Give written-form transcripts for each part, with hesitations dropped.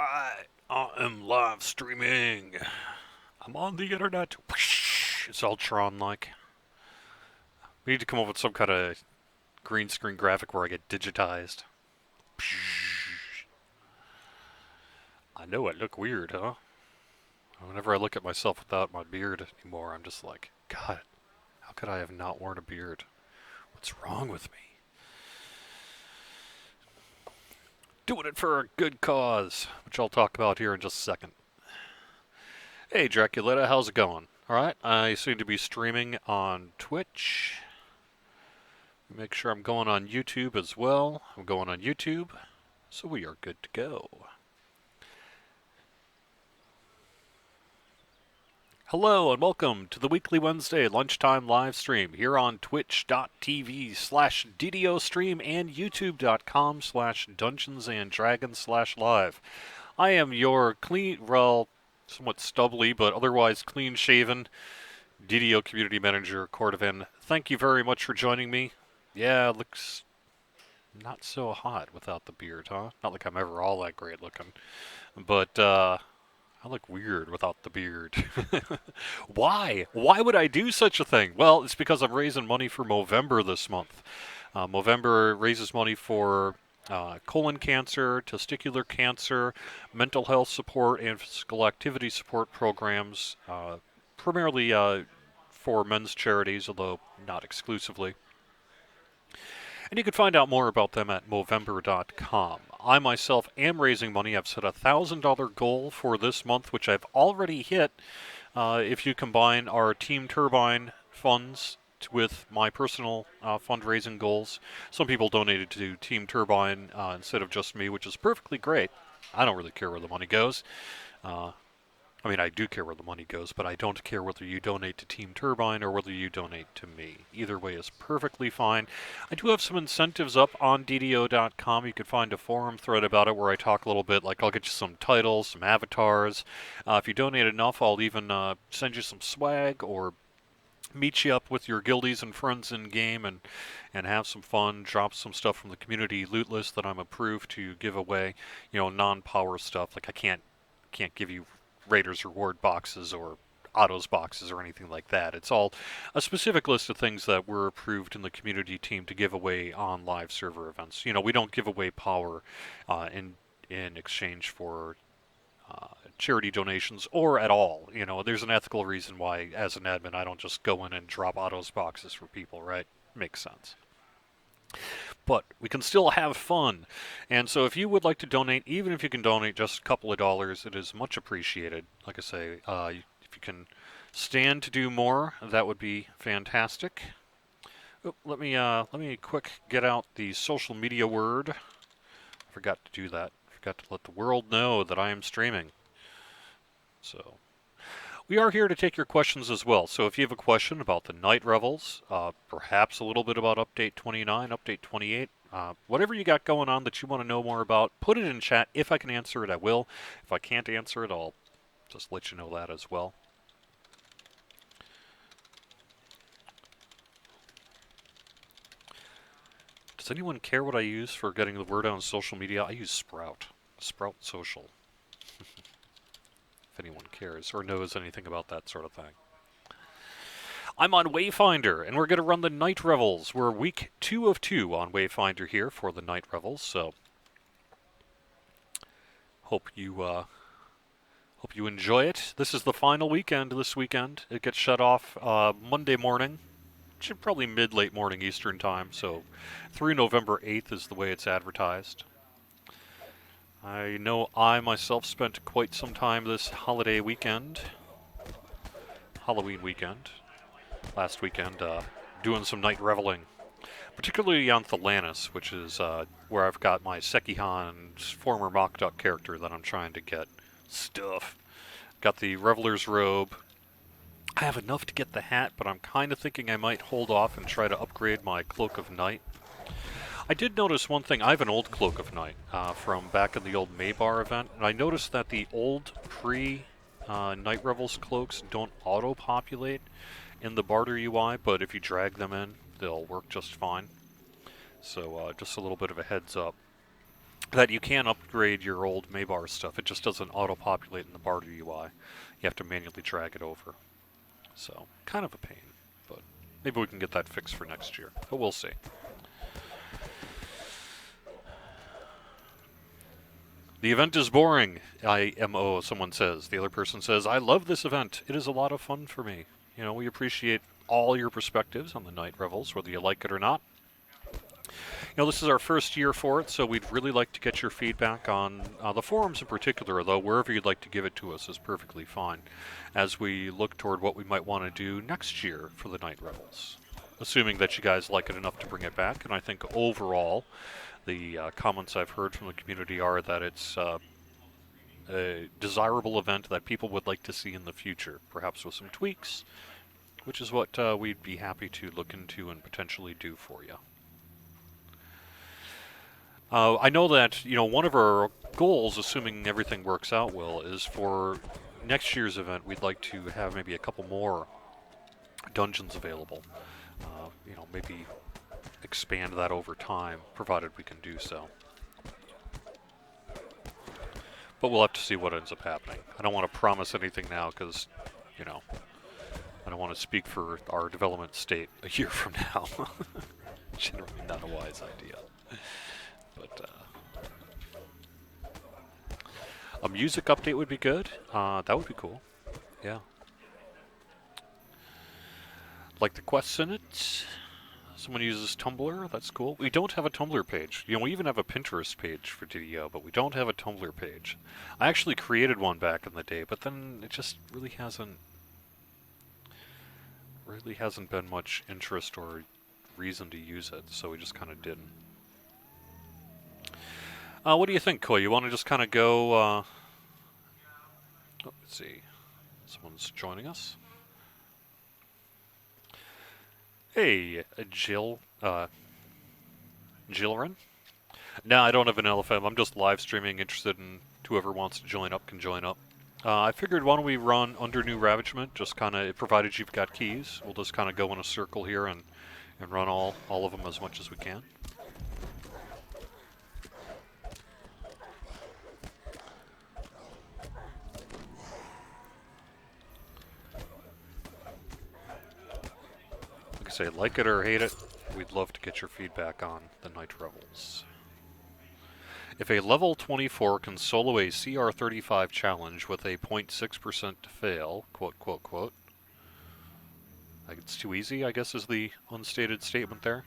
I am live streaming. I'm on the internet. Whoosh. It's Ultron-like. We need to come up with some kind of green screen graphic where I get digitized. I know I look weird, huh? Whenever I look at myself without my beard anymore, I'm just like, God, how could I have not worn a beard? What's wrong with me? Doing it for a good cause, which I'll talk about here in just a second. Hey, Draculetta, how's it going? Alright, I seem to be streaming on Twitch. Make sure I'm going on YouTube as well. I'm going on YouTube, so we are good to go. Hello and welcome to the weekly Wednesday lunchtime live stream here on twitch.tv/DDO stream and youtube.com/dungeonsanddragons/live. I am your somewhat stubbly but otherwise clean shaven DDO Community Manager Cordovan. Thank you very much for joining me. Yeah, it looks not so hot without the beard, huh? Not like I'm ever all that great looking. But, I look weird without the beard. Why? Why would I do such a thing? Well, it's because I'm raising money for Movember this month. Movember raises money for colon cancer, testicular cancer, mental health support, and physical activity support programs, primarily for men's charities, although not exclusively. And you can find out more about them at Movember.com. I myself am raising money. I've set a $1,000 goal for this month, which I've already hit. If you combine our Team Turbine funds with my personal fundraising goals, some people donated to Team Turbine instead of just me, which is perfectly great. I don't really care where the money goes. I mean, I do care where the money goes, but I don't care whether you donate to Team Turbine or whether you donate to me. Either way is perfectly fine. I do have some incentives up on DDO.com. You can find a forum thread about it where I talk a little bit, like I'll get you some titles, some avatars. If you donate enough, I'll even send you some swag or meet you up with your guildies and friends in game and have some fun, drop some stuff from the community loot list that I'm approved to give away, non-power stuff. Like I can't give you Raiders reward boxes or autos boxes or anything like that. It's all a specific list of things that we're approved in the community team to give away on live server events. We don't give away power in exchange for charity donations or at all. There's an ethical reason why, as an admin, I don't just go in and drop autos boxes for people, right? Makes sense. But we can still have fun. And so if you would like to donate, even if you can donate just a couple of dollars, it is much appreciated. Like I say, if you can stand to do more, that would be fantastic. Oh, let me quick get out the social media word. I forgot to do that. I forgot to let the world know that I am streaming. So we are here to take your questions as well. So if you have a question about the Night Revels, perhaps a little bit about Update 29, Update 28, whatever you got going on that you want to know more about, put it in chat. If I can answer it, I will. If I can't answer it, I'll just let you know that as well. Does anyone care what I use for getting the word out on social media? I use Sprout. Sprout Social. If anyone cares or knows anything about that sort of thing. I'm on Wayfinder, and we're going to run the Night Revels. We're week 2 of 2 on Wayfinder here for the Night Revels, so hope you enjoy it. This is the final weekend this weekend. It gets shut off Monday morning, probably mid-late morning Eastern time, so through November 8th is the way it's advertised. I know I myself spent quite some time this holiday weekend, Halloween weekend, last weekend, doing some night reveling, particularly on Thelanis, which is where I've got my Sekihan's former Mock Duck character that I'm trying to get stuff. Got the Reveler's Robe. I have enough to get the hat, but I'm kind of thinking I might hold off and try to upgrade my Cloak of Night. I did notice one thing. I have an old Cloak of Night from back in the old Maybar event, and I noticed that the old pre-Night Revels cloaks don't auto-populate in the barter UI, but if you drag them in, they'll work just fine. So just a little bit of a heads up. that you can upgrade your old Maybar stuff. It just doesn't auto-populate in the Barter UI. You have to manually drag it over. So, kind of a pain, but maybe we can get that fixed for next year. But we'll see. The event is boring, IMO, someone says. The other person says, I love this event. It is a lot of fun for me. You know, we appreciate all your perspectives on the Night Revels, whether you like it or not. You know, this is our first year for it, so we'd really like to get your feedback on the forums in particular, though wherever you'd like to give it to us is perfectly fine, as we look toward what we might want to do next year for the Night Revels, assuming that you guys like it enough to bring it back. And I think overall, the comments I've heard from the community are that it's a desirable event that people would like to see in the future, perhaps with some tweaks, which is what we'd be happy to look into and potentially do for you. I know that, you know, one of our goals, assuming everything works out well, is for next year's event, we'd like to have maybe a couple more dungeons available. You know, maybe expand that over time, provided we can do so. But we'll have to see what ends up happening. I don't want to promise anything now because, you know, I don't want to speak for our development state a year from now. Generally not a wise idea. But a music update would be good. That would be cool. Yeah. Like the quests in it. Someone uses Tumblr. That's cool. We don't have a Tumblr page. You know, we even have a Pinterest page for DDO, but we don't have a Tumblr page. I actually created one back in the day, but then it just really hasn't been much interest or reason to use it, so we just kind of didn't. What do you think, Koi? You want to just kind of go... oh, let's see. Someone's joining us. Hey, Jillren? No, I don't have an LFM. I'm just live streaming, interested in whoever wants to join up can join up. I figured why don't we run under New Ravagement, just kind of, provided you've got keys, we'll just kind of go in a circle here and run all of them as much as we can. Say like it or hate it, we'd love to get your feedback on the Night Revels. If a level 24 can solo a CR35 challenge with a 0.6% to fail, quote, quote, quote, like it's too easy, I guess is the unstated statement there.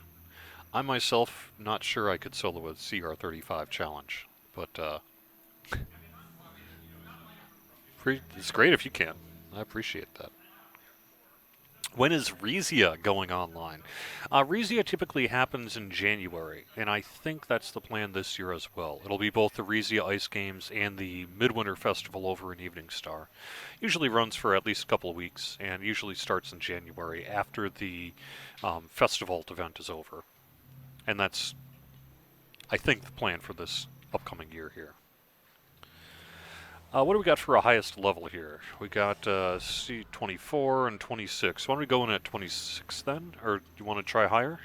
I myself, not sure I could solo a CR35 challenge, but it's great if you can. I appreciate that. When is Rezia going online? Rezia typically happens in January, and I think that's the plan this year as well. It'll be both the Rezia Ice Games and the Midwinter Festival over in Evening Star. Usually runs for at least a couple of weeks, and usually starts in January after the Festival event is over. And that's, I think, the plan for this upcoming year here. What do we got for a highest level here? We got C24 and 26. Why don't we go in at 26 then? Or do you want to try higher?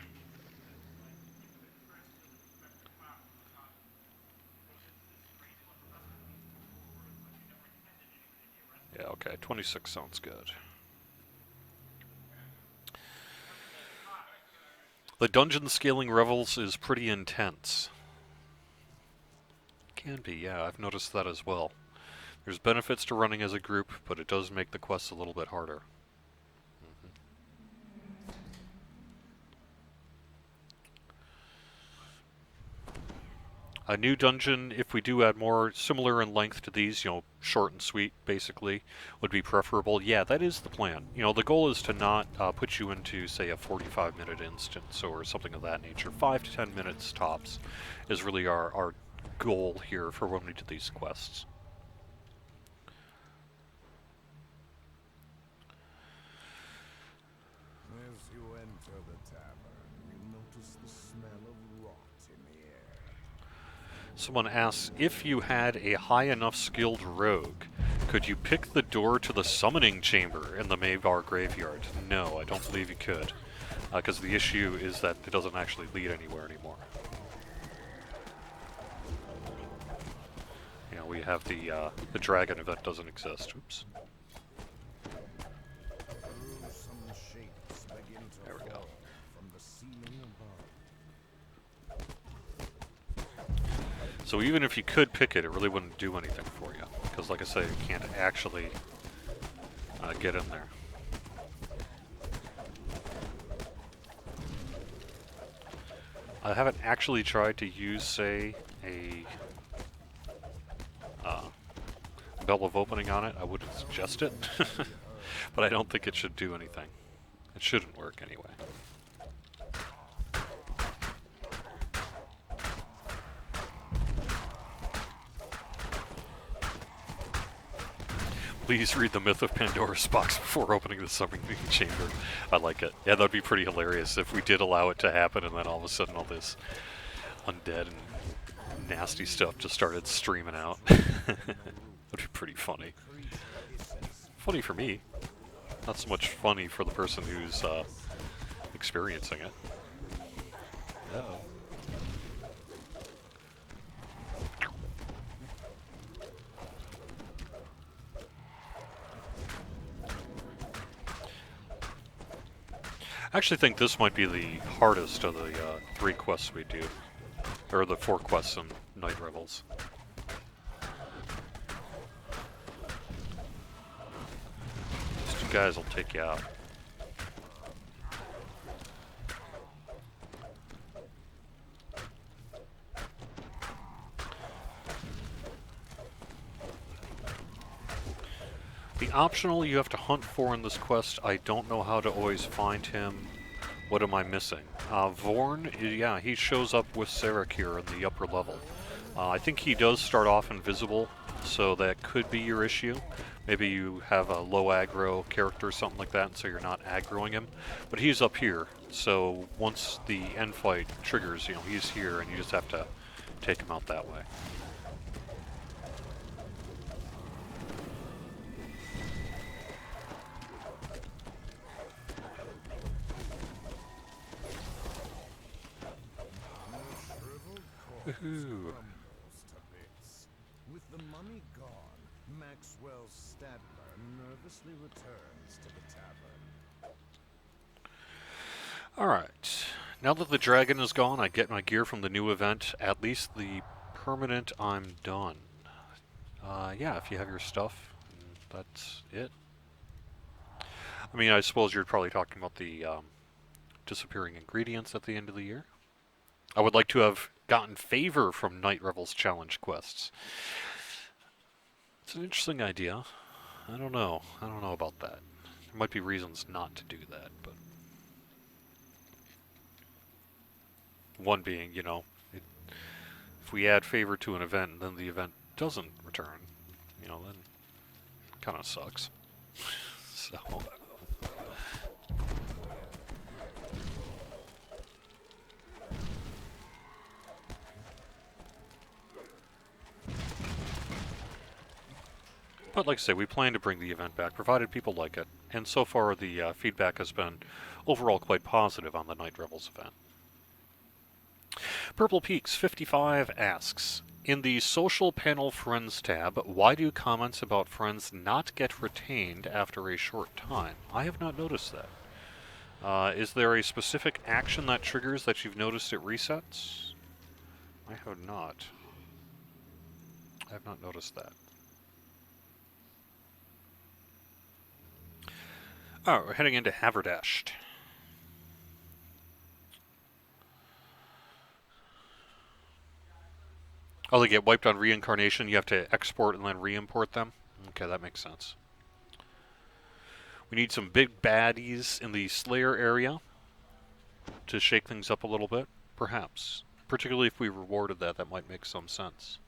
Yeah, okay. 26 sounds good. The dungeon scaling Revels is pretty intense. Can be, yeah. I've noticed that as well. There's benefits to running as a group, but it does make the quests a little bit harder. A new dungeon, if we do add more, similar in length to these, you know, short and sweet, basically, would be preferable. Yeah, that is the plan. You know, the goal is to not put you into, say, a 45-minute instance or something of that nature. 5 to 10 minutes tops is really our goal here for when we do these quests. Someone asks, if you had a high enough skilled rogue, could you pick the door to the summoning chamber in the Maybar graveyard? No, I don't believe you could, because the issue is that it doesn't actually lead anywhere anymore. we have the dragon event doesn't exist. Oops. There we go. So even if you could pick it, it really wouldn't do anything for you. Because like I say, you can't actually get in there. I haven't actually tried to use, say, a bell of opening on it. I wouldn't suggest it, but I don't think it should do anything. It shouldn't work anyway. Please read the Myth of Pandora's Box before opening the summoning chamber. I like it. Yeah, that'd be pretty hilarious if we did allow it to happen and then all of a sudden all this undead and nasty stuff just started streaming out. That'd be pretty funny. Funny for me. Not so much funny for the person who's experiencing it. Uh-oh. I actually think this might be the hardest of the 3 quests we do. Or the 4 quests in Night Revels. These 2 guys will take you out. The optional you have to hunt for in this quest, I don't know how to always find him. What am I missing? Vorn, yeah, he shows up with Sarek here in the upper level. I think he does start off invisible, so that could be your issue. Maybe you have a low aggro character or something like that, and so you're not aggroing him. But he's up here, so once the end fight triggers, you know, he's here, and you just have to take him out that way. Woohoo! With the money gone, Maxwell Stadler nervously returns to the tavern. Alright, now that the dragon is gone, I get my gear from the new event. At least the permanent, I'm done. Yeah, if you have your stuff, that's it. I mean, I suppose you're probably talking about the disappearing ingredients at the end of the year. I would like to have gotten favor from Night Revels challenge quests. It's an interesting idea. I don't know. I don't know about that. There might be reasons not to do that, but one being, you know, if we add favor to an event and then the event doesn't return, you know, then it kind of sucks. So but like I say, we plan to bring the event back, provided people like it. And so far, the feedback has been overall quite positive on the Night Revels event. Purple Peaks 55 asks, in the Social Panel Friends tab, why do comments about friends not get retained after a short time? I have not noticed that. Is there a specific action that triggers that you've noticed it resets? I have not. I have not noticed that. Oh, we're heading into Haverdashed. Oh, they get wiped on reincarnation. You have to export and then re-import them? Okay, that makes sense. We need some big baddies in the Slayer area to shake things up a little bit, perhaps. Particularly if we rewarded that, that might make some sense.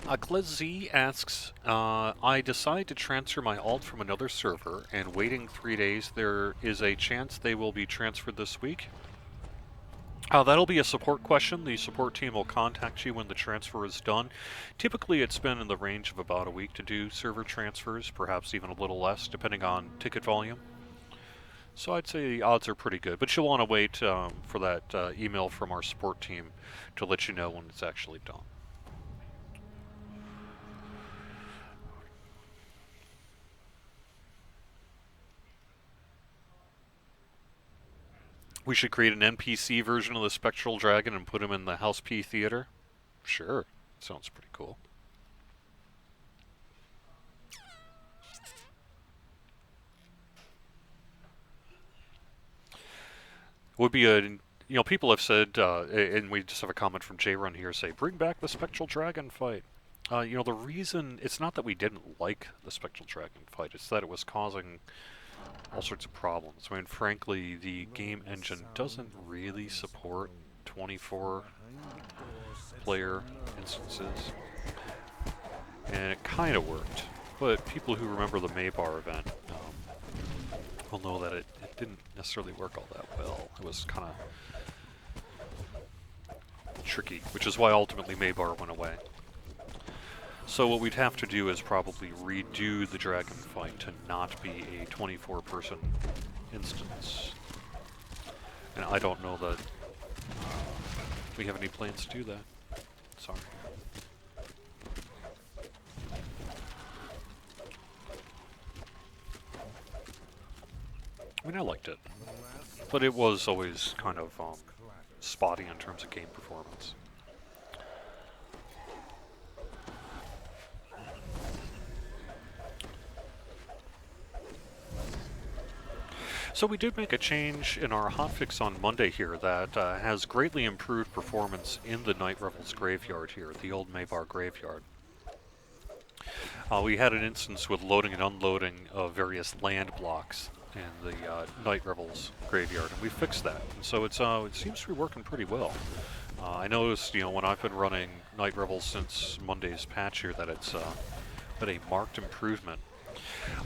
Klez Z asks, I decide to transfer my alt from another server, and waiting 3 days, there is a chance they will be transferred this week. That'll be a support question. The support team will contact you when the transfer is done. Typically, it's been in the range of about a week to do server transfers, perhaps even a little less, depending on ticket volume. So I'd say the odds are pretty good, but you'll want to wait for that email from our support team to let you know when it's actually done. We should create an NPC version of the Spectral Dragon and put him in the House P Theater. Sure, sounds pretty cool. Would be a, people have said, and we just have a comment from J Run here, say, bring back the Spectral Dragon fight. The reason, it's not that we didn't like the Spectral Dragon fight, it's that it was causing all sorts of problems. I mean, frankly, the game engine doesn't really support 24 player instances, and it kind of worked. But people who remember the Maybar event will know that it didn't necessarily work all that well. It was kind of tricky, which is why ultimately Maybar went away. So what we'd have to do is probably redo the dragon fight to not be a 24-person instance. And I don't know that we have any plans to do that. Sorry. I mean, I liked it, but it was always kind of spotty in terms of game performance. So we did make a change in our hotfix on Monday here that has greatly improved performance in the Night Revels graveyard here, the old Maybar graveyard. We had an instance with loading and unloading of various land blocks in the Night Revels graveyard, and we fixed that. And so it seems to be working pretty well. I noticed, when I've been running Night Revels since Monday's patch here, that it's been a marked improvement.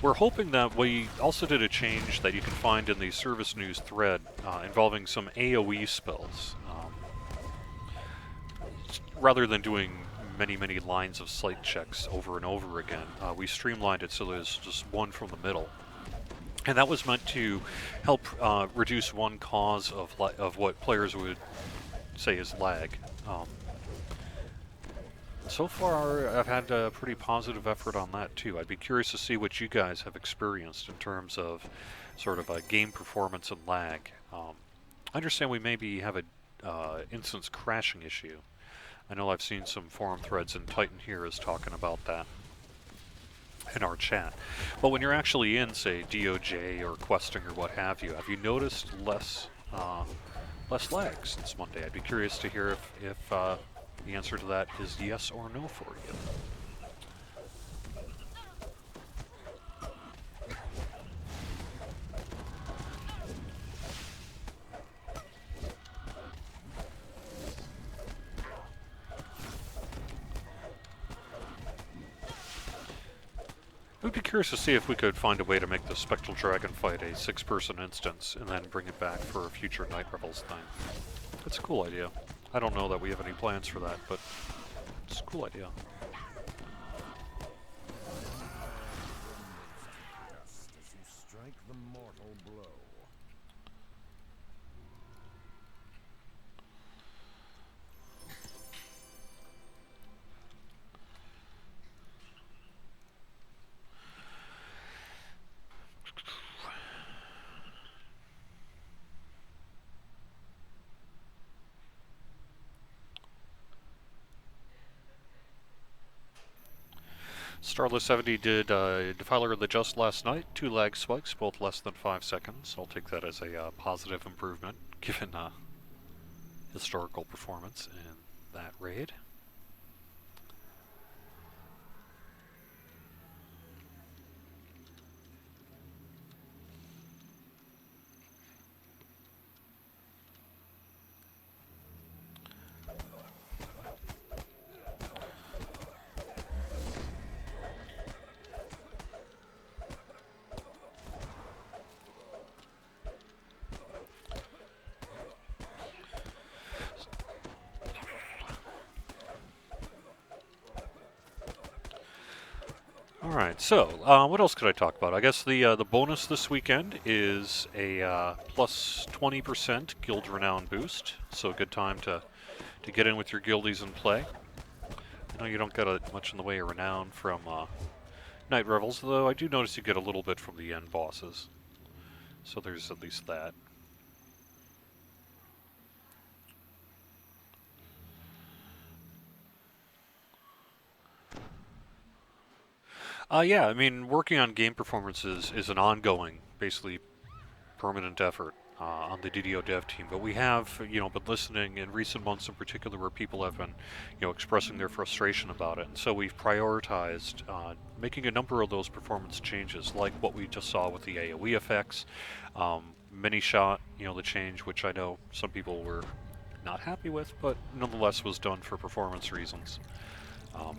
We're hoping that we also did a change that you can find in the service news thread involving some AoE spells. Rather than doing many lines of sight checks over and over again, we streamlined it so there's just one from the middle. And that was meant to help reduce one cause of what players would say is lag. So far, I've had a pretty positive effort on that too. I'd be curious to see what you guys have experienced in terms of sort of game performance and lag. I understand we maybe have a instance crashing issue. I know I've seen some forum threads, and Titan here is talking about that in our chat. But when you're actually in, say, DOJ or questing or what have you noticed less lag since Monday? I'd be curious to hear if the answer to that is yes or no for you. I'd be curious to see if we could find a way to make the Spectral Dragon fight a 6-person instance and then bring it back for a future Night Revels thing. It's a cool idea. I don't know that we have any plans for that, but it's a cool idea. Just as you strike the mortal blow. Starless70 did Defiler of the Just last night, 2 lag spikes, both less than 5 seconds. I'll take that as a positive improvement, given historical performance in that raid. Alright, so, what else could I talk about? I guess the bonus this weekend is a plus 20% Guild Renown boost, so a good time to get in with your guildies and play. I know you don't get much in the way of renown from Night Revels, though I do notice you get a little bit from the end bosses. So there's at least that. Yeah, I mean, working on game performances is an ongoing, basically permanent effort on the DDO dev team. But we have, been listening in recent months in particular where people have been, expressing their frustration about it. And so we've prioritized making a number of those performance changes, like what we just saw with the AoE effects, mini shot, the change, which I know some people were not happy with, but nonetheless was done for performance reasons. Um,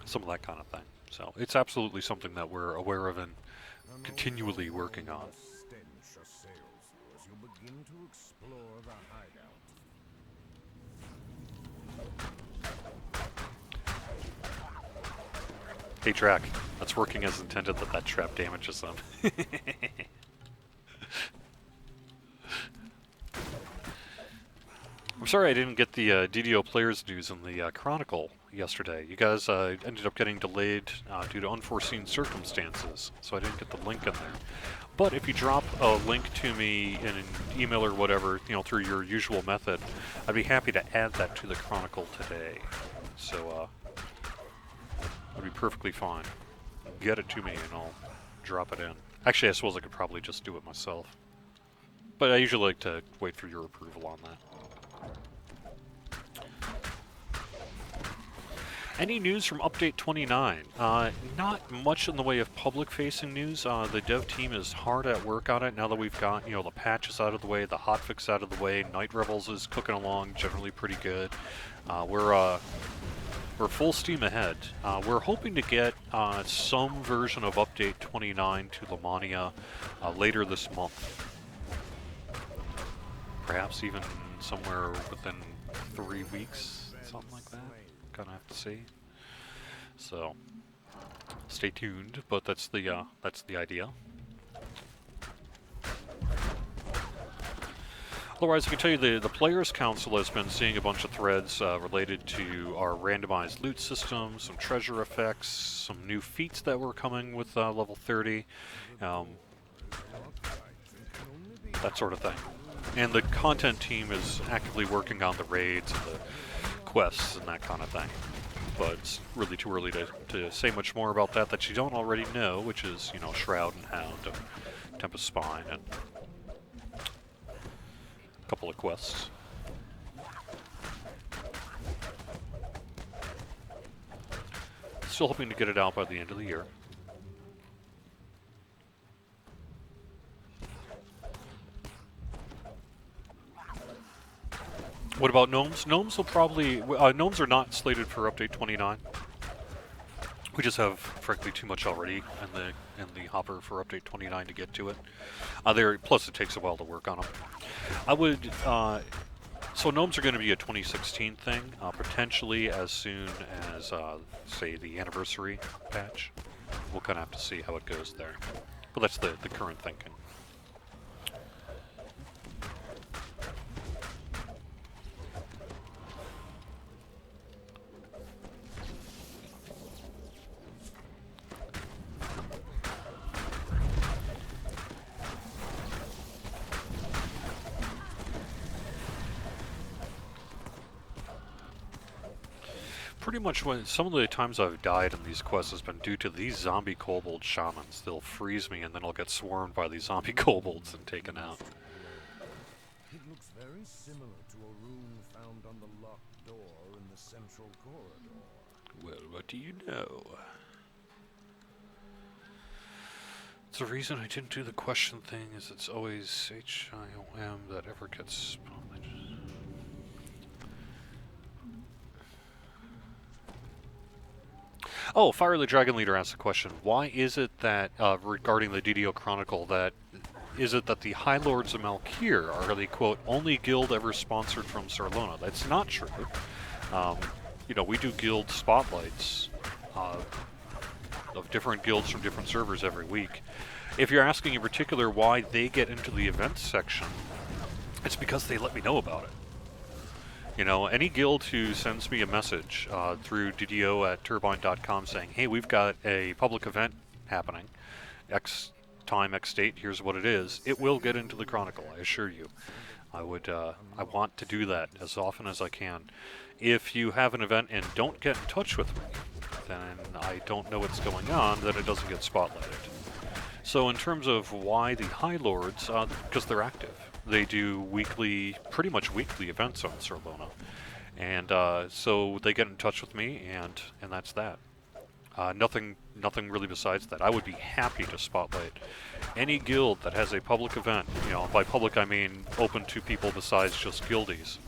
some of that kind of thing. So it's absolutely something that we're aware of and An continually working on. overwhelming stench assails you as you begin to explore the hideout. Hey, Drac, that's working as intended that that trap damages them. I'm sorry I didn't get the DDO players news in the Chronicle yesterday. You guys ended up getting delayed due to unforeseen circumstances, so I didn't get the link in there. But if you drop a link to me in an email or whatever, through your usual method, I'd be happy to add that to the Chronicle today. So, that'd be perfectly fine. Get it to me and I'll drop it in. Actually, I suppose I could probably just do it myself. But I usually like to wait for your approval on that. Any news from Update 29? Not much in the way of public-facing news. The dev team is hard at work on it now that we've got, the patches out of the way, the hotfix out of the way. Night Rebels is cooking along generally pretty good. We're full steam ahead. We're hoping to get some version of Update 29 to Lamania later this month. Perhaps even somewhere within 3 weeks, something like that. Gonna have to see. So, stay tuned. But that's the idea. Otherwise, I can tell you the Players Council has been seeing a bunch of threads related to our randomized loot system, some treasure effects, some new feats that were coming with level 30, that sort of thing. And the content team is actively working on the raids and the quests and that kind of thing. But it's really too early to say much more about that you don't already know, which is, Shroud and Hound and Tempest Spine and a couple of quests. Still hoping to get it out by the end of the year. What about gnomes? Gnomes will probably... gnomes are not slated for Update 29. We just have, frankly, too much already in the hopper for Update 29 to get to it. Plus, it takes a while to work on them. I would... so gnomes are going to be a 2016 thing, potentially as soon as, say, the anniversary patch. We'll kind of have to see how it goes there. But that's the current thinking. Pretty much some of the times I've died in these quests has been due to these zombie kobold shamans. They'll freeze me and then I'll get swarmed by these zombie kobolds and taken out. It looks very similar to a rune found on the locked door in the central corridor. Well, what do you know? It's the reason I didn't do the question thing is it's always HIOM that ever gets... Oh, Fire the Dragon Leader asked a question. Why is it that, regarding the DDO Chronicle, that the High Lords of Malkir are the, quote, only guild ever sponsored from Sarlona? That's not true. We do guild spotlights of different guilds from different servers every week. If you're asking in particular why they get into the events section, it's because they let me know about it. Any guild who sends me a message through DDO at turbine.com saying, hey, we've got a public event happening, X time, X date, here's what it is, it will get into the Chronicle, I assure you. I want to do that as often as I can. If you have an event and don't get in touch with me, then I don't know what's going on, then it doesn't get spotlighted. So in terms of why the High Lords, because they're active. They do weekly, pretty much weekly events on Sir Lona. And so they get in touch with me, and that's that. Nothing really besides that. I would be happy to spotlight any guild that has a public event. You know, by public I mean open to people besides just guildies.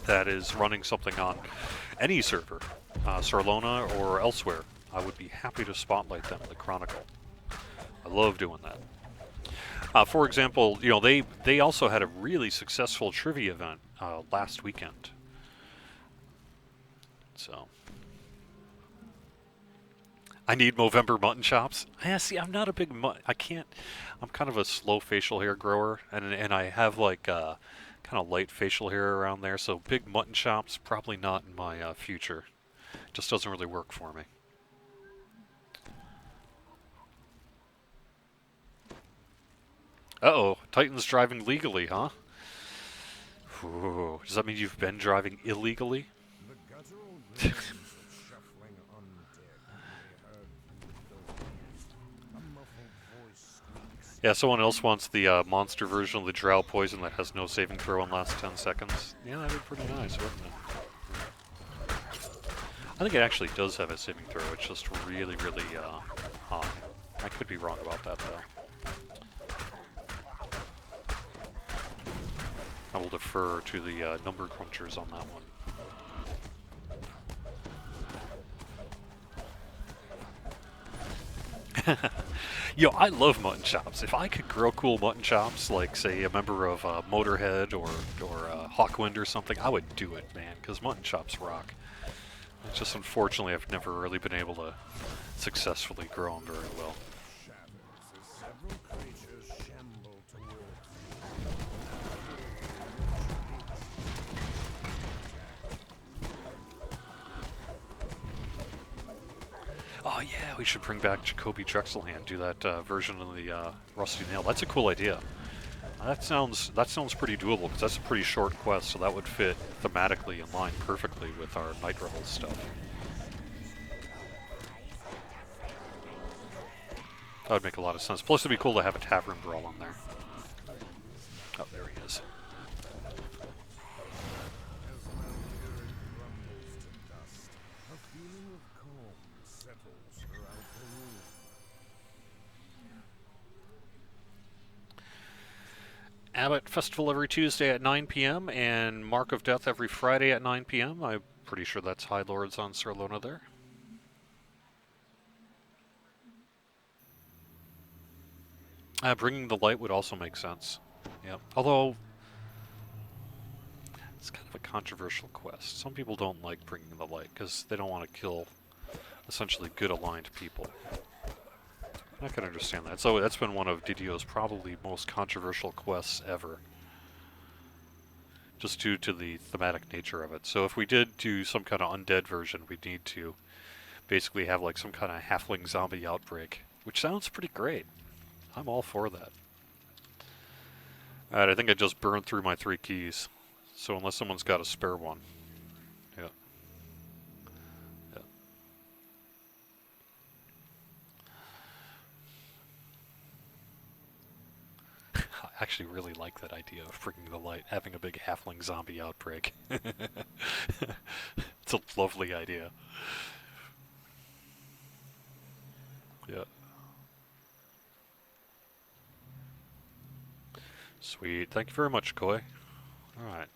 That is running something on any server, Sir Lona or elsewhere. I would be happy to spotlight them in the Chronicle. I love doing that. For example, you know, they also had a really successful trivia event last weekend. So I need Movember mutton chops. Yeah, see, I'm not a big I can't. I'm kind of a slow facial hair grower, and I have like kind of light facial hair around there. So big mutton chops probably not in my future. Just doesn't really work for me. Uh-oh, Titan's driving legally, huh? Ooh, does that mean you've been driving illegally? The guttural ruins of shuffling undead may heard through the buildings. A muffled voice squeaks. Yeah, someone else wants the monster version of the drow poison that has no saving throw in the last 10 seconds. Yeah, that'd be pretty nice, wouldn't it? I think it actually does have a saving throw. It's just really, really high. I could be wrong about that, though. I will defer to the number crunchers on that one. Yo, I love mutton chops. If I could grow cool mutton chops, like, say, a member of Motorhead or Hawkwind or something, I would do it, man, because mutton chops rock. It's just, unfortunately, I've never really been able to successfully grow them very well. Shatters as several creatures shamble towards Oh yeah, we should bring back Jacoby Drexelhand, do that version of the Rusty Nail. That's a cool idea. That sounds pretty doable, because that's a pretty short quest, so that would fit thematically in line perfectly with our Night Rebel stuff. That would make a lot of sense. Plus, it'd be cool to have a tavern brawl on there. Oh, there he is. as Valkyrie crumbles to dust. A feeling of calm settles throughout the room. Abbott Festival every Tuesday at 9 p.m. and Mark of Death every Friday at 9 p.m. I'm pretty sure that's High Lords on Sir Lona there. Bringing the Light would also make sense. Yeah. Although, it's kind of a controversial quest. Some people don't like Bringing the Light because they don't want to kill essentially good aligned people. I can understand that. So that's been one of DDO's probably most controversial quests ever. Just due to the thematic nature of it. So if we did do some kind of undead version, we'd need to basically have like some kind of halfling zombie outbreak. Which sounds pretty great. I'm all for that. Alright, I think I just burned through my 3 keys. So unless someone's got a spare one. Yeah. I actually really like that idea of Bringing the Light, having a big halfling zombie outbreak. It's a lovely idea. Yeah. Sweet. Thank you very much, Koi. Alright.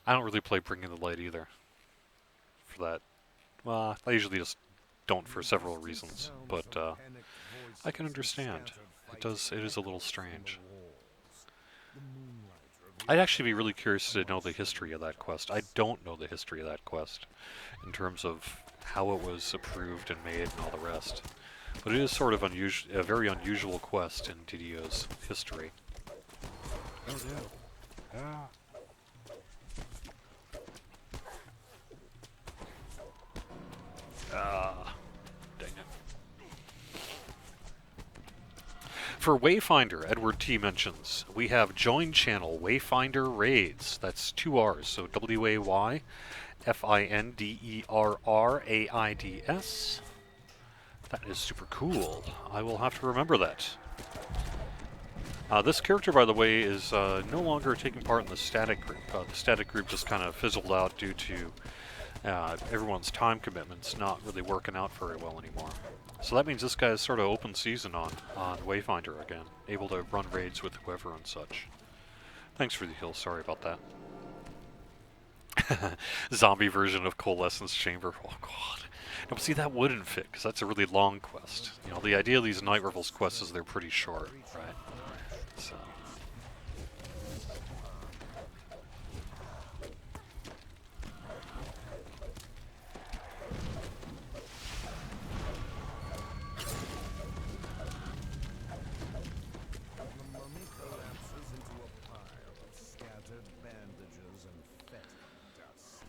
I don't really play Bringing the Light either. For that. Well, I usually just don't for several reasons, but I can understand. It is a little strange. I'd actually be really curious to know the history of that quest. I don't know the history of that quest in terms of how it was approved and made and all the rest. But it is sort of a very unusual quest in DDO's history. Oh yeah. Ah. Dang it. For Wayfinder, Edward T mentions, we have join channel Wayfinder Raids. That's 2 R's, so WayFinderRaids. That is super cool. I will have to remember that. This character, by the way, is no longer taking part in the static group. The static group just kind of fizzled out due to everyone's time commitments not really working out very well anymore. So that means this guy is sort of open season on Wayfinder again, able to run raids with whoever and such. Thanks for the heal, sorry about that. Zombie version of Coalescence Chamber. Oh god. No, but see, that wouldn't fit, because that's a really long quest. You know, the idea of these Night Revels quests is they're pretty short, right? So. The mummy collapses into a pile of scattered bandages and fetid dust.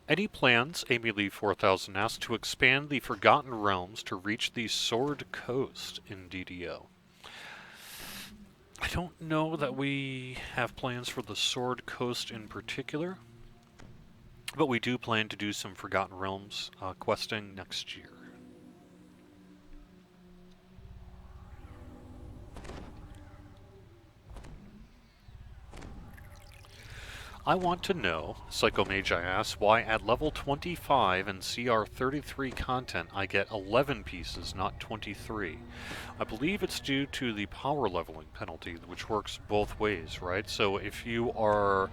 Any plans, Amy Lee 4000 asks, to expand the Forgotten Realms to reach the Sword Coast in DDO? I don't know that we have plans for the Sword Coast in particular, but we do plan to do some Forgotten Realms questing next year. I want to know, Psychomage asks, why at level 25 and CR 33 content I get 11 pieces, not 23. I believe it's due to the power leveling penalty, which works both ways, right? So if you are...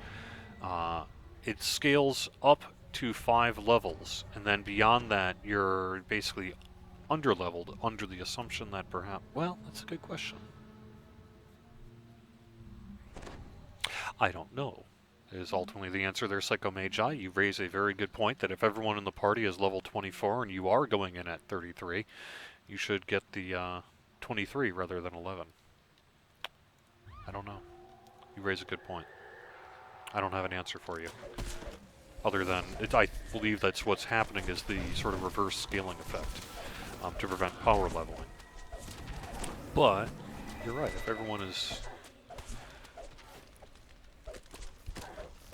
it scales up to 5 levels, and then beyond that you're basically under-leveled, under the assumption that perhaps... Well, that's a good question. I don't know. Is ultimately the answer there, Psychomagi. You raise a very good point that if everyone in the party is level 24 and you are going in at 33, you should get the 23 rather than 11. I don't know. You raise a good point. I don't have an answer for you. Other than, I believe that's what's happening is the sort of reverse scaling effect to prevent power leveling. But, you're right, if everyone is...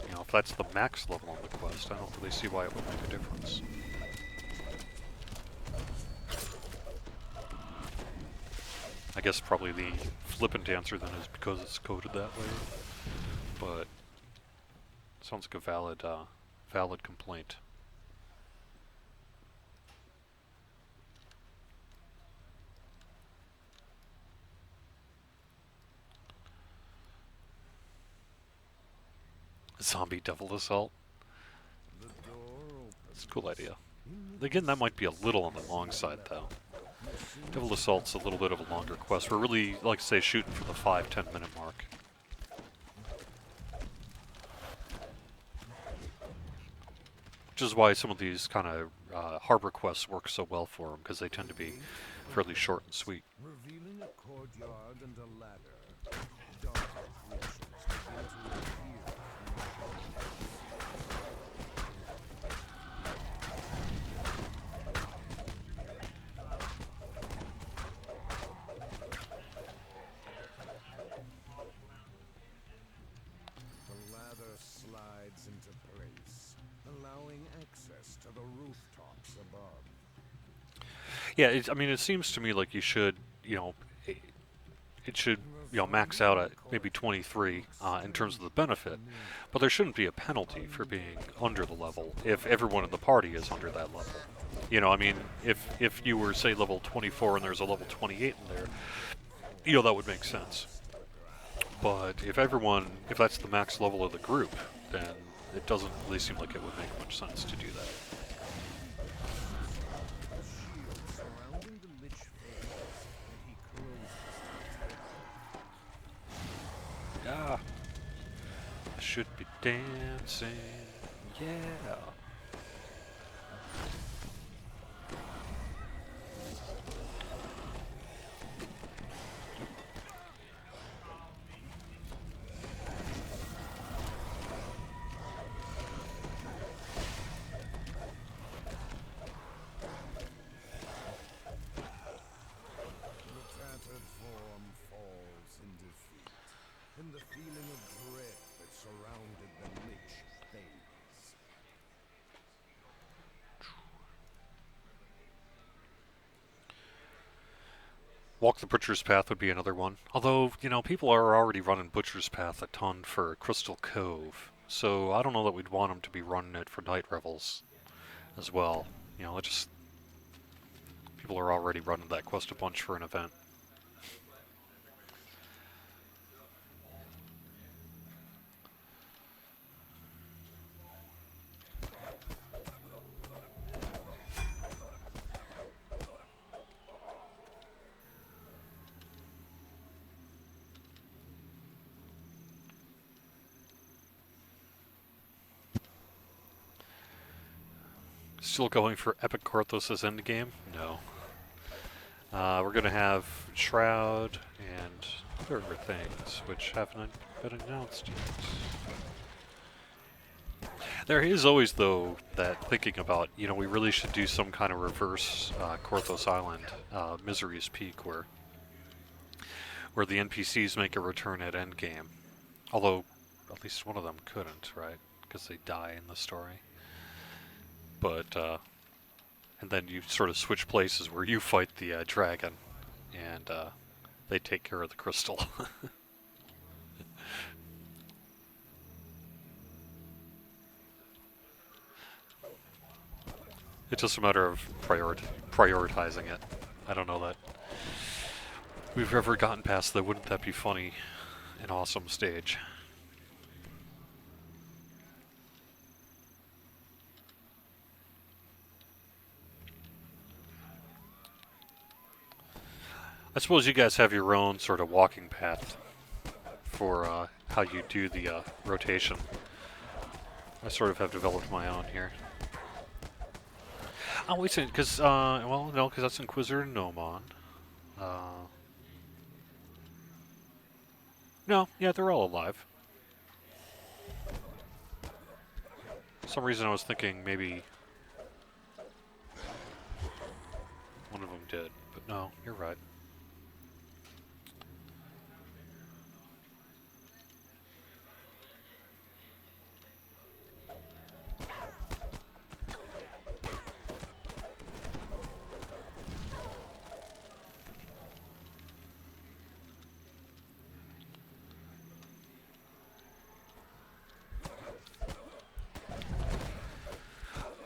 You know, if that's the max level on the quest, I don't really see why it would make a difference. I guess probably the flippant answer then is because it's coded that way, but it sounds like a valid complaint. Zombie Devil Assault. It's a cool idea. Again, that might be a little on the long side, though. Devil Assault's a little bit of a longer quest. We're really, like I say, shooting for the 5-10 minute mark. Which is why some of these kind of harbor quests work so well for them, because they tend to be fairly short and sweet. Revealing a courtyard and a ladder, dark creatures begin to appear. The ladder slides into place, allowing access to the rooftops above. Yeah, I mean, it seems to me like you should, you know, it should, you know, max out at maybe 23 in terms of the benefit, but there shouldn't be a penalty for being under the level if everyone in the party is under that level. You know, I mean, if you were, say, level 24 and there's a level 28 in there, you know, that would make sense. But if that's the max level of the group, then it doesn't really seem like it would make much sense to do that. Surrounding the lich face, and he closes. Yeah. I should be dancing. Yeah. and the feeling of dread that surrounded the Lich fades. Walk the Butcher's Path would be another one. Although, people are already running Butcher's Path a ton for Crystal Cove. So I don't know that we'd want them to be running it for Night Revels as well. It just people are already running that quest a bunch for an event. Still going for Epic Korthos' endgame? No. We're going to have Shroud and other things, which haven't been announced yet. There is always, though, that thinking about, we really should do some kind of reverse Korthos Island, Misery's Peak, where the NPCs make a return at endgame. Although, at least one of them couldn't, right? Because they die in the story. But, and then you sort of switch places where you fight the dragon, and they take care of the crystal. It's just a matter of prioritizing it. I don't know that we've ever gotten past the wouldn't that be funny and awesome stage. I suppose you guys have your own sort of walking path for how you do the rotation. I sort of have developed my own here. Oh, wait a second, because, well, no, because that's Inquisitor and Gnomon. No, yeah, they're all alive. For some reason I was thinking maybe one of them did, but no, you're right.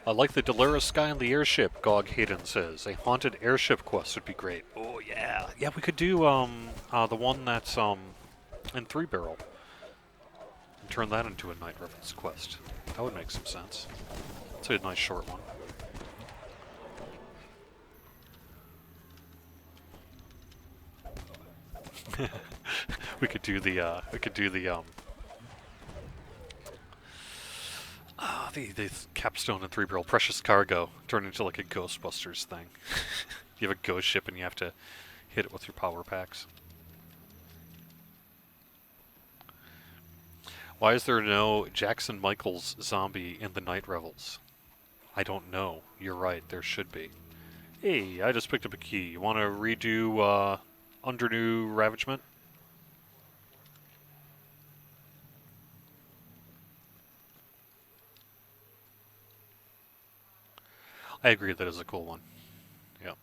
I like the Delaris sky and the airship, Gog Hayden says. A haunted airship quest would be great. Oh, yeah. Yeah, we could do the one that's in Three Barrel. And turn that into a Night Revels quest. That would make some sense. It's a nice short one. we could do the the capstone and Three Barrel Precious Cargo turn into like a Ghostbusters thing. You have a ghost ship and you have to hit it with your power packs. Why is there no Jackson Michaels zombie in the Night Revels? I don't know. You're right, there should be. Hey, I just picked up a key. You want to redo Undernew Ravagement? I agree that is a cool one. Yeah.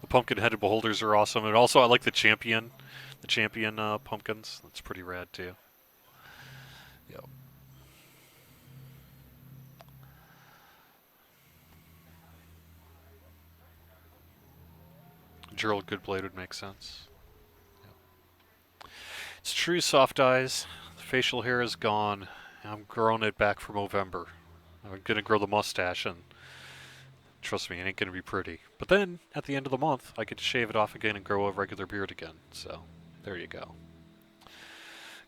The pumpkin-headed beholders are awesome, and also I like the champion pumpkins. That's pretty rad too. Yep. Gerald Goodblade would make sense. Yep. It's true, Soft Eyes. The facial hair is gone. I'm growing it back for Movember. I'm gonna grow the mustache, and trust me, it ain't gonna be pretty. But then, at the end of the month, I get to shave it off again and grow a regular beard again. So, there you go.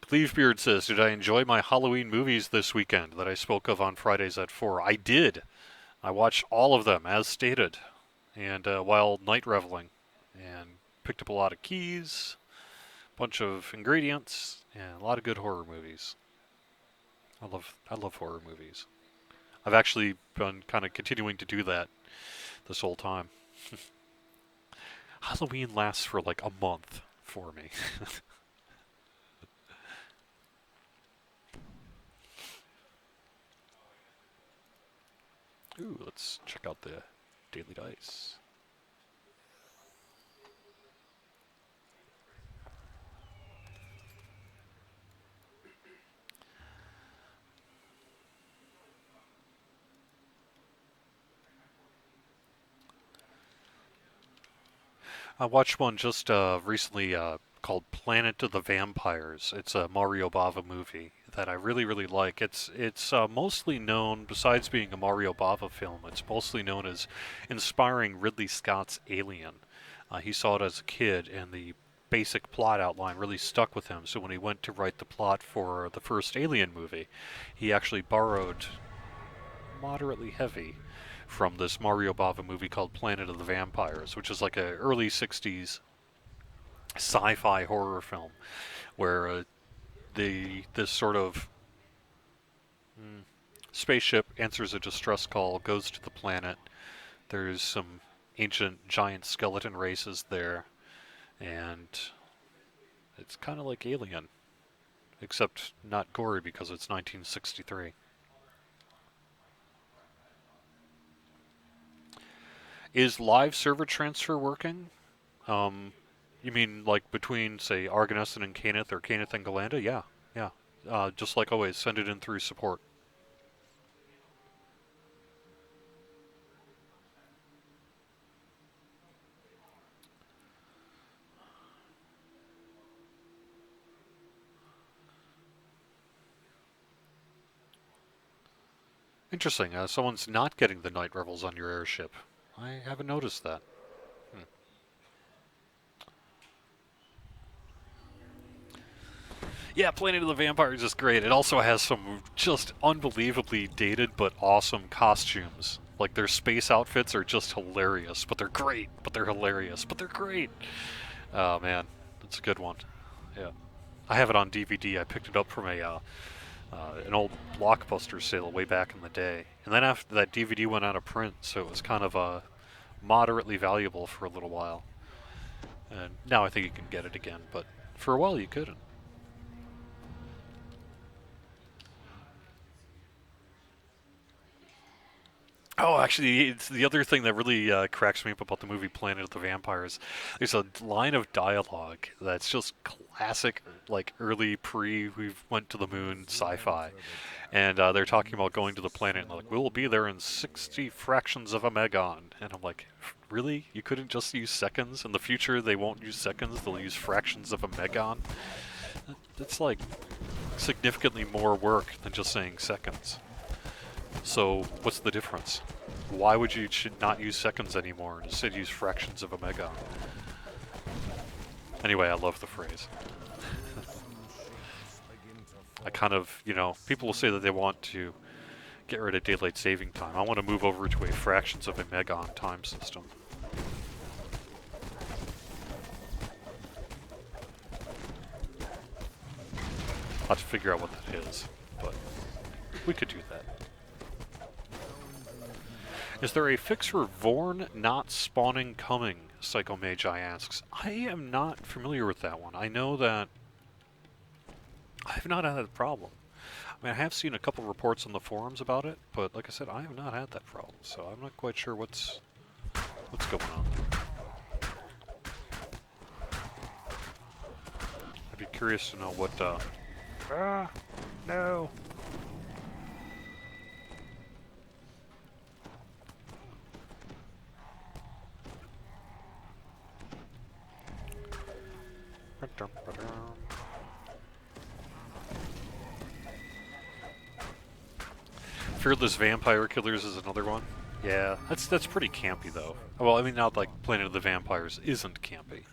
Cleavebeard says, did I enjoy my Halloween movies this weekend that I spoke of on Fridays at 4? I did. I watched all of them, as stated, and while night reveling, and picked up a lot of keys, a bunch of ingredients, and a lot of good horror movies. I love horror movies. I've actually been kind of continuing to do that this whole time. Halloween lasts for like a month for me. Ooh, let's check out the daily dice. I watched one just recently called Planet of the Vampires. It's a Mario Bava movie that I really, really like. It's mostly known, besides being a Mario Bava film, it's mostly known as inspiring Ridley Scott's Alien. He saw it as a kid, and the basic plot outline really stuck with him. So when he went to write the plot for the first Alien movie, he actually borrowed moderately heavy from this Mario Bava movie called Planet of the Vampires, which is like a early 60s sci-fi horror film where this sort of spaceship answers a distress call, goes to the planet. There's some ancient giant skeleton races there, and it's kind of like Alien, except not gory because it's 1963. Is live server transfer working? You mean like between, say, Argonesson and Caneth or Caneth and Galanda? Yeah, yeah. Just like always, send it in through support. Interesting. Someone's not getting the night revels on your airship. I haven't noticed that. Hmm. Yeah, Planet of the Vampires is great. It also has some just unbelievably dated but awesome costumes. Like their space outfits are just hilarious, but they're great. But they're hilarious, but they're great. Oh man, that's a good one. Yeah, I have it on DVD. I picked it up from an old Blockbuster sale way back in the day, and then after that DVD went out of print, so it was kind of moderately valuable for a little while. And now I think you can get it again, but for a while you couldn't. Oh, actually, it's the other thing that really cracks me up about the movie Planet of the Vampires. There's a line of dialogue that's just classic, like early we went to the moon sci-fi, and they're talking about going to the planet, and they're like, we'll be there in 60 fractions of a megon, and I'm like, really? You couldn't just use seconds? In the future, they won't use seconds; they'll use fractions of a megon. That's like significantly more work than just saying seconds. So what's the difference? Why would you should not use seconds anymore and instead use fractions of a megon? Anyway, I love the phrase. I kind of, people will say that they want to get rid of daylight saving time. I want to move over to a fractions of a megon time system. I'll have to figure out what that is, but we could do that. Is there a fix for Vorn not spawning coming? Psychomagi asks. I am not familiar with that one. I know that I've not had that problem. I mean, I have seen a couple reports on the forums about it, but like I said, I have not had that problem, so I'm not quite sure what's going on there. I'd be curious to know what. No. Fearless Vampire Killers is another one. Yeah, that's pretty campy though. Well, I mean, not like Planet of the Vampires isn't campy,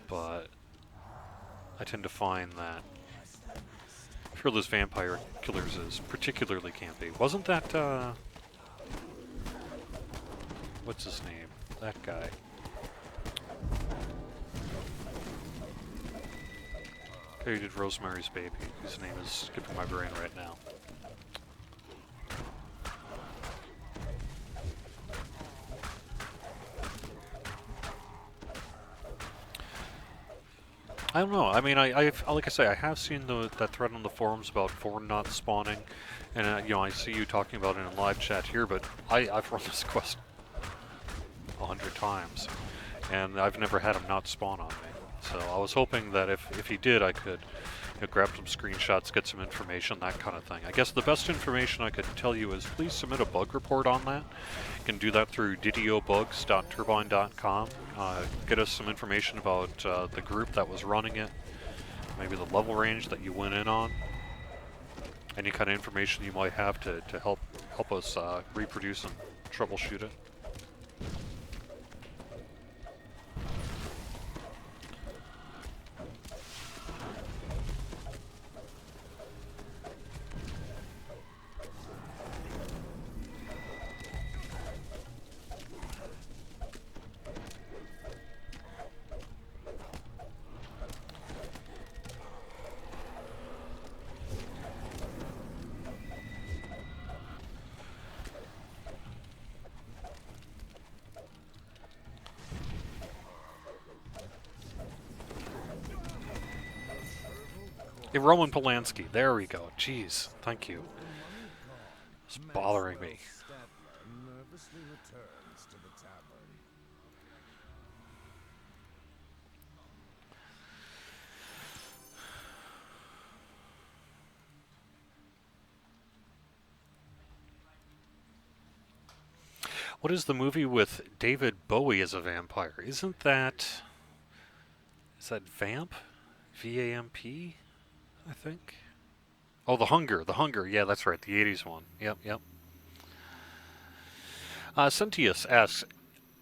but I tend to find that Fearless Vampire Killers is particularly campy. Wasn't that what's his name? That guy. Who did Rosemary's Baby? His name is skipping my brain right now. I don't know. I mean, I've like I say, I have seen that thread on the forums about Vorn not spawning, and you know, I see you talking about it in live chat here. But I've run this quest 100 times, and I've never had him not spawn on me. So I was hoping that if he did, I could grab some screenshots, get some information, that kind of thing. I guess the best information I could tell you is please submit a bug report on that. You can do that through ddobugs.turbine.com. Get us some information about the group that was running it, maybe the level range that you went in on, any kind of information you might have to help us reproduce and troubleshoot it. Hey, Roman Polanski, there we go. Jeez, thank you. It's bothering me. Stadler nervously returns to the tavern. What is the movie with David Bowie as a vampire? Isn't that... Is that Vamp? V-A-M-P? I think? Oh, The Hunger. The Hunger. Yeah, that's right. The 80s one. Yep, yep. Centius asks,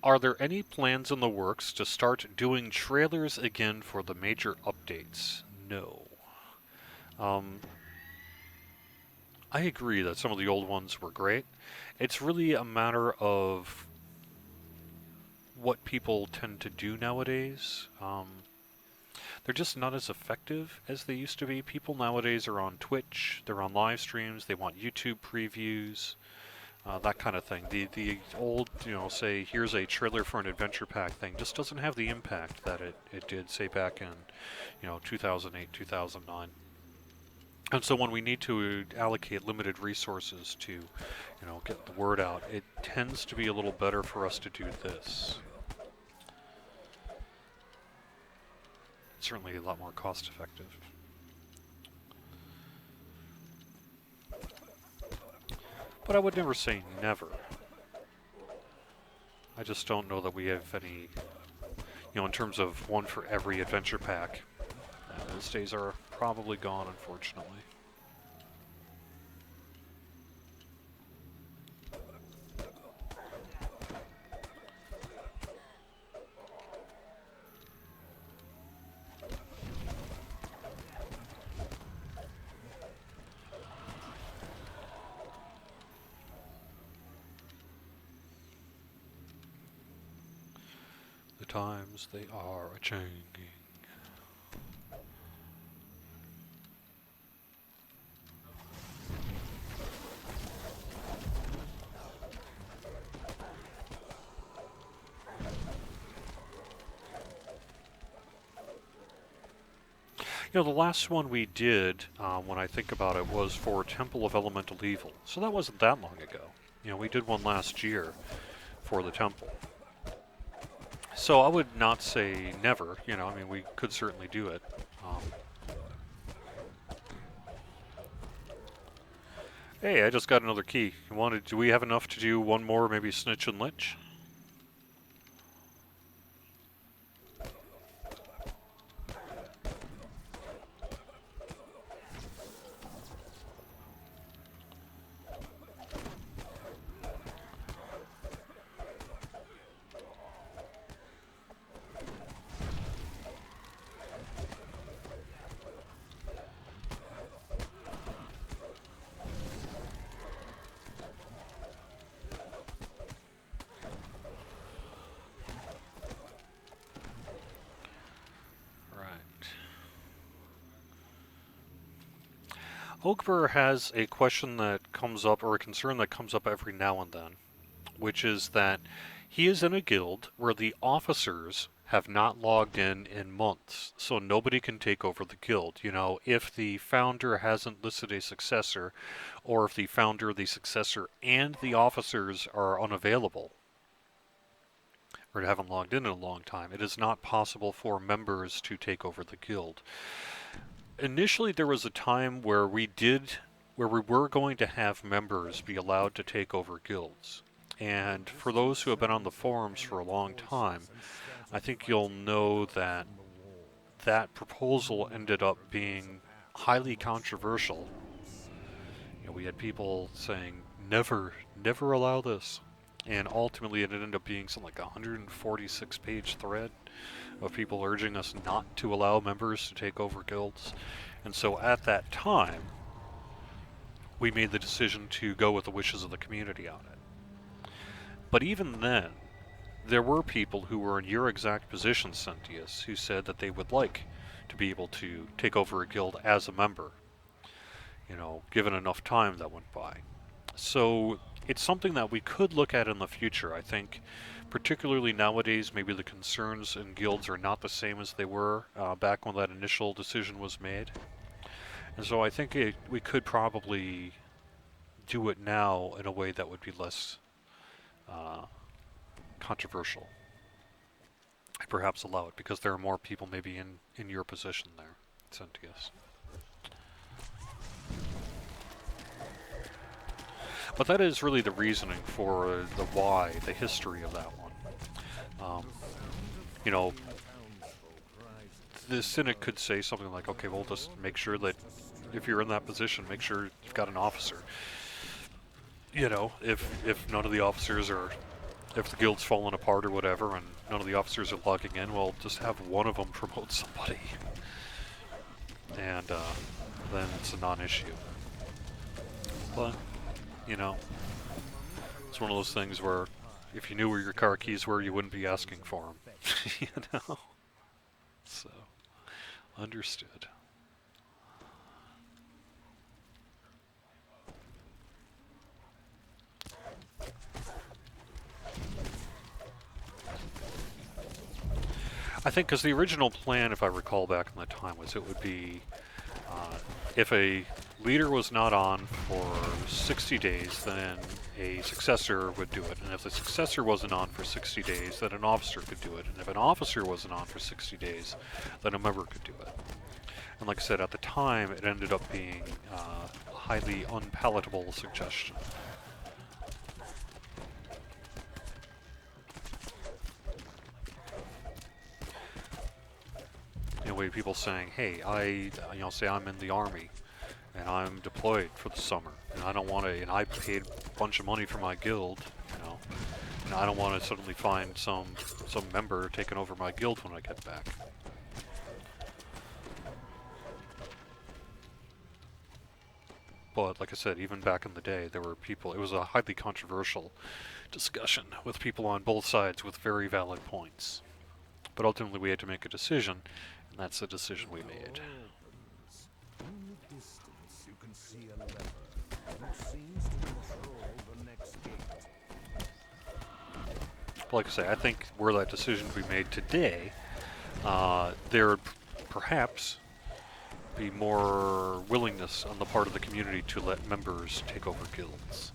are there any plans in the works to start doing trailers again for the major updates? No. I agree that some of the old ones were great. It's really a matter of what people tend to do nowadays. They're just not as effective as they used to be. People nowadays are on Twitch, they're on live streams, they want YouTube previews, that kind of thing. The old, say, here's a trailer for an adventure pack thing just doesn't have the impact that it did, say, back in, 2008, 2009. And so when we need to allocate limited resources to, get the word out, it tends to be a little better for us to do this. Certainly a lot more cost effective. But I would never say never. I just don't know that we have any, in terms of one for every adventure pack. Those days are probably gone, unfortunately. Times they are a-changing. The last one we did, when I think about it, was for Temple of Elemental Evil. So that wasn't that long ago. We did one last year for the Temple. So I would not say never, we could certainly do it. Hey, I just got another key. Do we have enough to do one more, maybe Snitch and Lich? Oakber has a question that comes up, or a concern that comes up every now and then, which is that he is in a guild where the officers have not logged in months, so nobody can take over the guild. You know, if the founder hasn't listed a successor, or if the founder, the successor, and the officers are unavailable, or haven't logged in a long time, it is not possible for members to take over the guild. Initially, there was a time where we were going to have members be allowed to take over guilds. And for those who have been on the forums for a long time, I think you'll know that that proposal ended up being highly controversial. You know, we had people saying, never, never allow this. And ultimately, it ended up being something like a 146-page thread of people urging us not to allow members to take over guilds. And so at that time, we made the decision to go with the wishes of the community on it. But even then, there were people who were in your exact position, Centius, who said that they would like to be able to take over a guild as a member, you know, given enough time that went by. So it's something that we could look at in the future. I think, particularly nowadays, maybe the concerns in guilds are not the same as they were back when that initial decision was made. And so I think we could probably do it now in a way that would be less controversial. I'd perhaps allow it because there are more people maybe in your position there, Centius. But that is really the reasoning for the why, the history of that one. You know, the cynic could say something like, okay, well, just make sure that if you're in that position, make sure you've got an officer. You know, if none of the officers are, if the guild's fallen apart or whatever, and none of the officers are logging in, well, just have one of them promote somebody. And then it's a non-issue. But, you know, it's one of those things where if you knew where your car keys were, you wouldn't be asking for them. You know? So, understood. I think because the original plan, if I recall back in the time, was it would be if a leader was not on for 60 days, then a successor would do it. And if the successor wasn't on for 60 days, then an officer could do it. And if an officer wasn't on for 60 days, then a member could do it. And like I said, at the time, it ended up being a highly unpalatable suggestion. You know, we have people saying, hey, say I'm in the army, and I'm deployed for the summer, and I don't want to, and I paid a bunch of money for my guild, you know, and I don't want to suddenly find some member taking over my guild when I get back. But like I said, even back in the day, there were people, it was a highly controversial discussion with people on both sides with very valid points. But ultimately we had to make a decision, and that's the decision we made. In the distance, you can see a lever, which seems to control the next gate. But like I say, I think were that decision to be made today, there would perhaps be more willingness on the part of the community to let members take over guilds.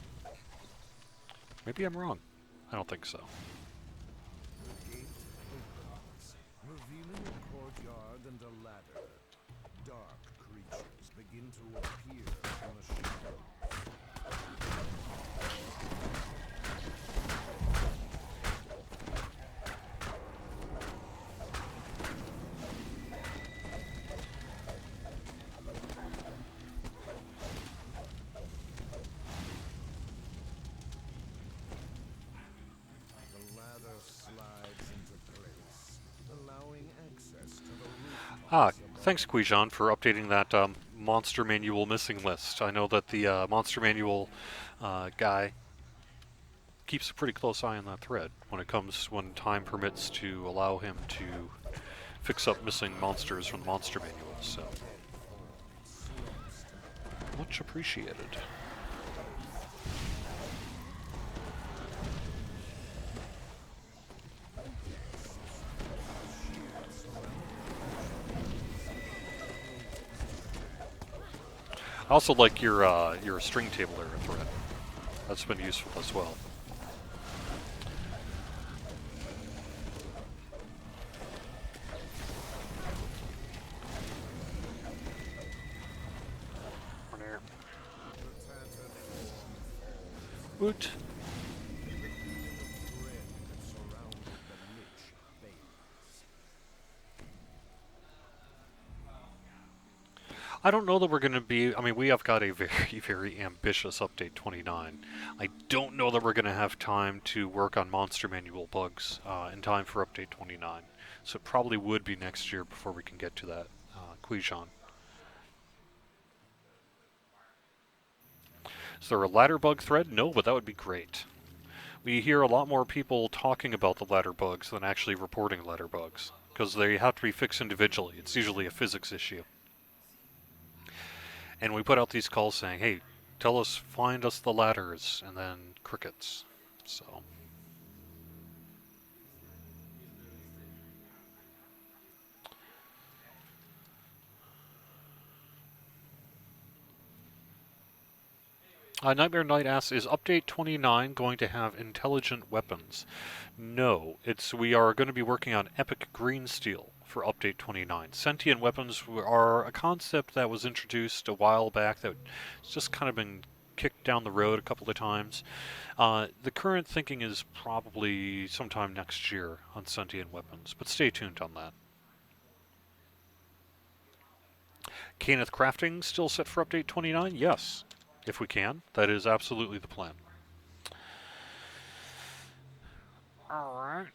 Maybe I'm wrong. I don't think so. The gate opens, revealing a courtyard and a ladder. Dark creatures begin to appear from the shadow. The ladder slides into place, allowing access to the roof. Thanks, Quijan, for updating that monster manual missing list. I know that the monster manual guy keeps a pretty close eye on that thread when time permits to allow him to fix up missing monsters from the monster manual, so much appreciated. I also like your string table error thread. That's been useful as well. The tattered form falls. Woot. The feeling of dread that surrounded the lich fades. I don't know that we're going to be... I mean, we have got a very, very ambitious update 29. I don't know that we're going to have time to work on monster manual bugs in time for update 29. So it probably would be next year before we can get to that, Quijon. Is there a ladder bug thread? No, but that would be great. We hear a lot more people talking about the ladder bugs than actually reporting ladder bugs, because they have to be fixed individually. It's usually a physics issue. And we put out these calls saying, hey, tell us, find us the ladders, and then crickets. So... Nightmare Knight asks, is update 29 going to have intelligent weapons? No, we are going to be working on epic green steel for update 29. Sentient weapons are a concept that was introduced a while back that's just kind of been kicked down the road a couple of times. The current thinking is probably sometime next year on sentient weapons, but stay tuned on that. Kenneth Crafting still set for update 29? Yes. If we can. That is absolutely the plan. Alright.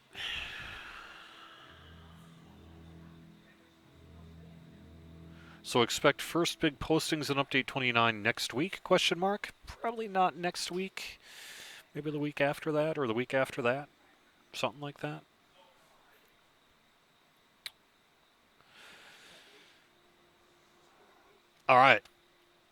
So expect first big postings in update 29 next week, question mark? Probably not next week. Maybe the week after that, or the week after that. Something like that. Alright.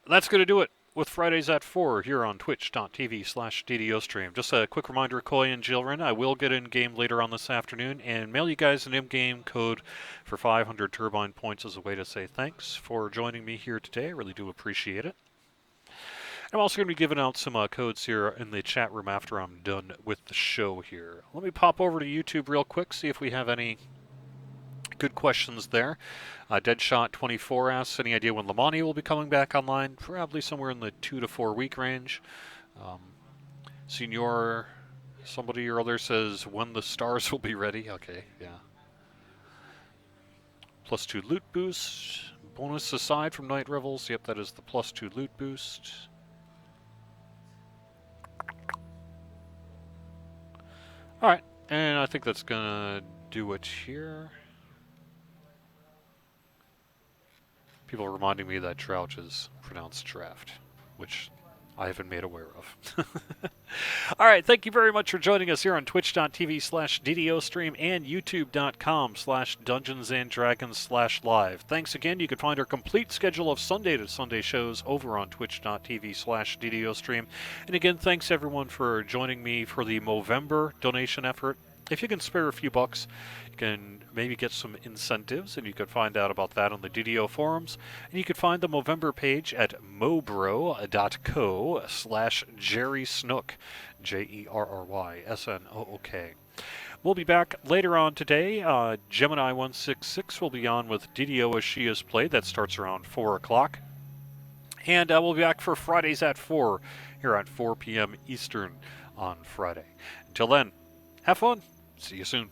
That's going to do it with Fridays at 4 here on twitch.tv/DDO stream. Just a quick reminder, Koi and Jilrin, I will get in game later on this afternoon and mail you guys an in-game code for 500 turbine points as a way to say thanks for joining me here today. I really do appreciate it. I'm also going to be giving out some codes here in the chat room after I'm done with the show here. Let me pop over to YouTube real quick, see if we have any good questions there. Deadshot24 asks, any idea when Lamani will be coming back online? Probably somewhere in the 2 to 4 week range. Senior, somebody or other says when the stars will be ready. Okay, yeah. +2 loot boost. Bonus aside from Night Revels. Yep, that is the +2 loot boost. Alright, and I think that's gonna do it here. People reminding me that Drought is pronounced draft, which I have been made aware of. Alright, thank you very much for joining us here on twitch.tv/DDO stream and youtube.com/DungeonsandDragons/live. Thanks again. You can find our complete schedule of Sunday to Sunday shows over on twitch.tv/DDO stream. And again, thanks everyone for joining me for the Movember donation effort. If you can spare a few bucks, you can maybe get some incentives, and you can find out about that on the DDO forums. And you can find the Movember page at mobro.co/Jerry Snook, JerrysNook. We'll be back later on today. Gemini166 will be on with DDO as she has played. That starts around 4 o'clock. And we'll be back for Fridays at 4 here at 4 p.m. Eastern on Friday. Until then, have fun. See you soon.